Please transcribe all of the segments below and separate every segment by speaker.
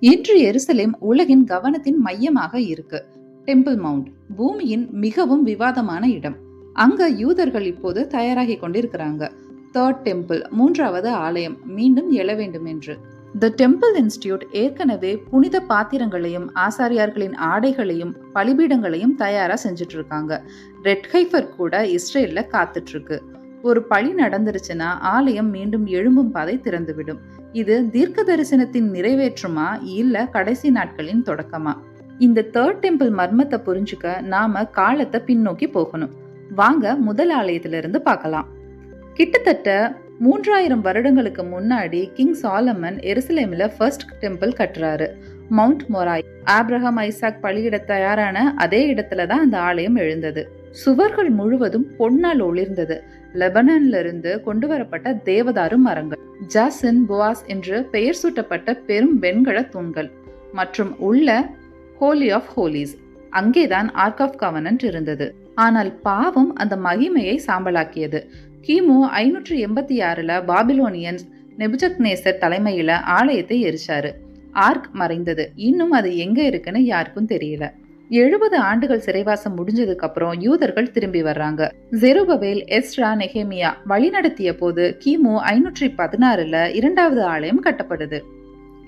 Speaker 1: இன்று எருசலேம் உலகின் கவனத்தின் மையமாக இருக்கு. டெம்பிள் மவுண்ட் பூமியின் மிகவும் விவாதமான இடம். அங்க யூதர்கள் இப்போது தயாராகி கொண்டிருக்கிறாங்க. தேர்ட் டெம்பிள், மூன்றாவது ஆலயம் மீண்டும் எழ வேண்டும் என்று. தி டெம்பிள் இன்ஸ்டிடியூட் ஏற்கனவே புனித பாத்திரங்களையும் ஆசாரியார்களின் ஆடைகளையும் பலிபீடங்களையும் தயாரா செஞ்சுட்டு இருக்காங்க. ரெட் ஹைஃபர் கூட இஸ்ரேல்ல காத்துட்டு இருக்கு. ஒரு பழி நடந்துருச்சுன்னா ஆலயம் மீண்டும் எழும்பும் பாதை திறந்துவிடும். இது தீர்க்க தரிசனத்தின் நிறைவேற்றுமா இல்ல கடைசி நாட்களின் தொடக்கமா? இந்த தேர்ட் டெம்பிள் மர்மத்தை புரிஞ்சுக்க நாம காலத்தை பின்னோக்கி போகணும். வாங்க முதல் ஆலயத்திலிருந்து பார்க்கலாம். கிட்டத்தட்ட 3000 வருடங்களுக்கு முன்னாடி கிங் சாலமன் எருசலேம்ல ஃபர்ஸ்ட் டெம்பிள் கட்டுறாரு. மவுண்ட் மொராய், ஆப்ரஹாம் ஐசாக் பலியிட தயாரான அதே இடத்துல தான் அந்த ஆலயம் எழுந்தது. சுவர்கள் முழுவதும் பொன்னால் ஒளிர்ந்தது. லெபனான்ல இருந்து கொண்டு வரப்பட்ட தேவதாரு மரங்கள், ஜாசின் போவாஸ் என்று பெயர் சூட்டப்பட்ட பெரும் வெண்கல தூண்கள் மற்றும் உள்ள ஹோலி ஆஃப் ஹோலிஸ். அங்கேதான் ஆர்க் ஆஃப் கவனன்ட் இருந்தது. ஆனால் பாவம் அந்த மகிமையை சாம்பலாக்கியது. கிமு 586 பாபிலோனியன்ஸ் நெபுகத்நேசர் தலைமையில ஆலயத்தை எரிச்சாரு. ஆர்க் மறைந்தது. இன்னும் அது எங்க இருக்குன்னு யாருக்கும் தெரியல. 70 ஆண்டுகள் சிறைவாசம் முடிஞ்சதுக்கு அப்புறம் யூதர்கள் திரும்பி வர்றாங்க. ஜெருபபேல், எஸ்ரா, நெஹேமியா வழிநடத்திய போது கிமு 516 இரண்டாவது ஆலயம் கட்டப்படுது.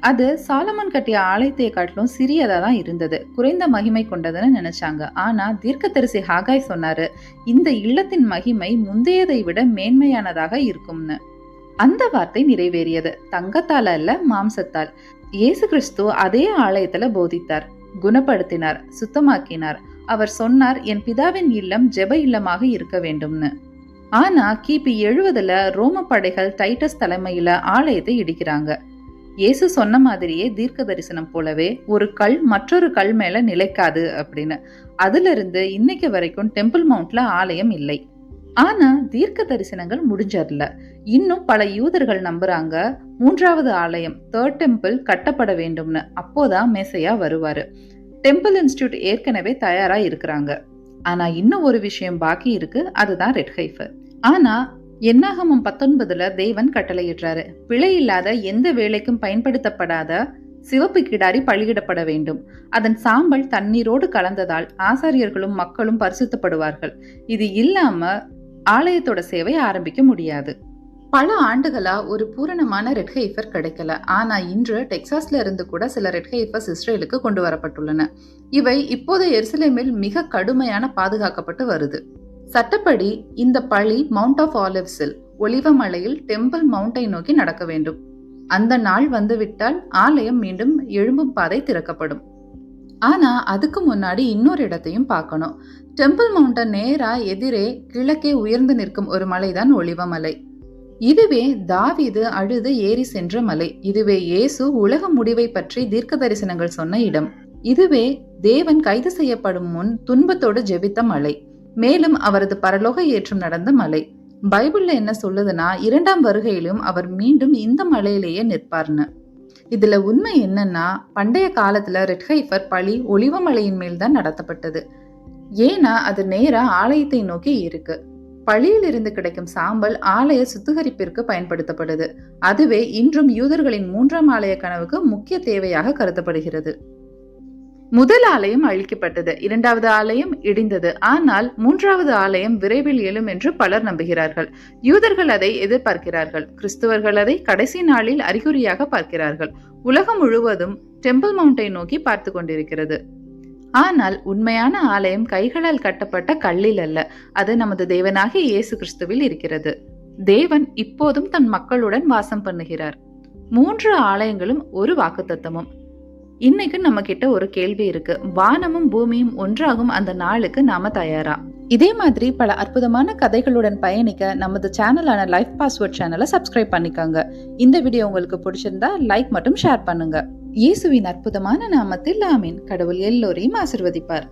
Speaker 1: அது சாலமன் கட்டிய ஆலயத்தை காட்டிலும் சிறியதா தான் இருந்தது. குறைந்த மகிமை கொண்டதுன்னு நினைச்சாங்க. ஆனா தீர்க்கதரிசி ஹாகாய் சொன்னாரு, இந்த இல்லத்தின் மகிமை முந்தையதை விட மேன்மையானதாக இருக்கும்னு. அந்த வார்த்தை நிறைவேறியது. தங்கத்தால் அல்ல, மாம்சத்தால். இயேசு கிறிஸ்து அதே ஆலயத்துல போதித்தார், குணப்படுத்தினார், சுத்தமாக்கினார். அவர் சொன்னார், என் பிதாவின் இல்லம் ஜெப இல்லமாக இருக்க வேண்டும்னு. ஆனா கிபி 70 ரோம படைகள் டைட்டஸ் தலைமையில ஆலயத்தை இடிக்கிறாங்க. இயேசு சொன்ன மாதிரியே தீர்க்க தரிசனம் போலவே ஒரு கல் மற்றொரு கல் மேல நிலைக்காது அப்படின்னு. அதுல இருந்து இன்னைக்கு வரைக்கும் டெம்பிள் மவுண்ட்ல ஆலயம் இல்லை. ஆனா தீர்க்க தரிசனங்கள் முடிஞ்சதில்ல. இன்னும் பல யூதர்கள் நம்புறாங்க மூன்றாவது ஆலயம், தேர்ட் டெம்பிள் கட்டப்பட வேண்டும்னு. அப்போதான் மேசையா வருவாரு. டெம்பிள் இன்ஸ்டிடியூட் ஏற்கனவே தயாரா இருக்கிறாங்க. ஆனா இன்னும் ஒரு விஷயம் பாக்கி இருக்கு, அதுதான் ரெட் ஹைஃபர். ஆனா என்னாகமம் 19 தேவன் கட்டளையிடுறாரு, பிழை இல்லாத எந்த வேலைக்கும் பயன்படுத்தப்படாத சிவப்பு கிடாரி பலியிடப்பட வேண்டும். அதன் சாம்பல் தண்ணீரோடு கலந்ததால் ஆசாரியர்களும் மக்களும் பரிசுத்தப்படுவார்கள். இது இல்லாம ஆலயத்தோட சேவை ஆரம்பிக்க முடியாது. பல ஆண்டுகளா ஒரு பூரணமான ரெட் ஹைஃபர் கிடைக்கல. ஆனா இன்று டெக்சாஸ்ல இருந்து கூட சில ரெட் ஹைஃபர்ஸ் இஸ்ரேலுக்கு கொண்டு வரப்பட்டுள்ளன. இவை இப்போது எருசலேமில் மிக கடுமையான பாதுகாக்கப்பட்டு வருது. சட்டப்படி இந்த பழி மவுண்ட் ஆஃப் ஆலிவ்ஸில், ஒலிவமலையில் டெம்பிள் மவுண்டை நோக்கி நடக்க வேண்டும். அந்த நாள் வந்துவிட்டால் ஆலயம் மீண்டும் எழும்பும் பாதை திறக்கப்படும். ஆனா அதுக்கு முன்னாடி இன்னொரு இடத்தையும் பார்க்கணும். டெம்பிள் மவுண்டன் நேரா எதிரே கிழக்கே உயர்ந்து நிற்கும் ஒரு மலைதான் ஒலிவமலை. இதுவே தாவீது அழுது ஏறி சென்ற மலை. இதுவே இயேசு உலக முடிவை பற்றி தீர்க்க தரிசனங்கள் சொன்ன இடம். இதுவே தேவன் கைது செய்யப்படும் முன் துன்பத்தோடு ஜெபித்த மலை. மேலும் அவரது பரலோக ஏற்றம் நடந்த மலை. பைபிள்ல என்ன சொல்லுதுன்னா, 2ஆம் வருகையிலும் அவர் மீண்டும் இந்த மலையிலேயே நிற்பார்னு. இதுல உண்மை என்னன்னா, பண்டைய காலத்துல ரெட் ஹைஃபர் பழி ஒலிவமலையின் மேல் தான் நடத்தப்பட்டது. ஏன்னா அது நேரா ஆலயத்தை நோக்கி இருக்கு. பழியில் இருந்து கிடைக்கும் சாம்பல் ஆலய சுத்திகரிப்பிற்கு பயன்படுத்தப்படுது. அதுவே இன்றும் யூதர்களின் 3ஆம் ஆலய கனவுக்கு முக்கிய தேவையாக கருதப்படுகிறது. முதல் ஆலயம் அழிக்கப்பட்டது, 2வது ஆலயம் இடிந்தது. ஆனால் 3வது ஆலயம் விரைவில் எழும் என்று பலர் நம்புகிறார்கள். யூதர்கள் அதை எதிர்பார்க்கிறார்கள். கிறிஸ்துவர்கள் அதை கடைசி நாளில் அறிகுறியாக பார்க்கிறார்கள். உலகம் முழுவதும் டெம்பிள் மவுண்டை நோக்கி பார்த்து கொண்டிருக்கிறது. ஆனால் உண்மையான ஆலயம் கைகளால் கட்டப்பட்ட கல்லில் அல்ல, அது நமது தேவனாகிய இயேசு கிறிஸ்துவில் இருக்கிறது. தேவன் இப்போதும் தன் மக்களுடன் வாசம் பண்ணுகிறார். 3 ஆலயங்களும் ஒரு வாக்குத்தத்தமும். இன்னைக்கு நம்ம கிட்ட ஒரு கேள்வி இருக்கு, வானமும் பூமியும் ஒன்றாகும் அந்த நாளுக்கு நாம தயாரா? இதே மாதிரி பல அற்புதமான கதைகளுடன் பயணிக்க நமது சேனலான லைஃப் பாஸ்வேர்ட் சேனலை சப்ஸ்கிரைப் பண்ணிக்கோங்க. இந்த வீடியோ உங்களுக்கு பிடிச்சிருந்தா லைக் மற்றும் ஷேர் பண்ணுங்க. இயேசுவின் அற்புதமான நாமத்தில் ஆமீன். கடவுள் எல்லோரையும் ஆசிர்வதிப்பார்.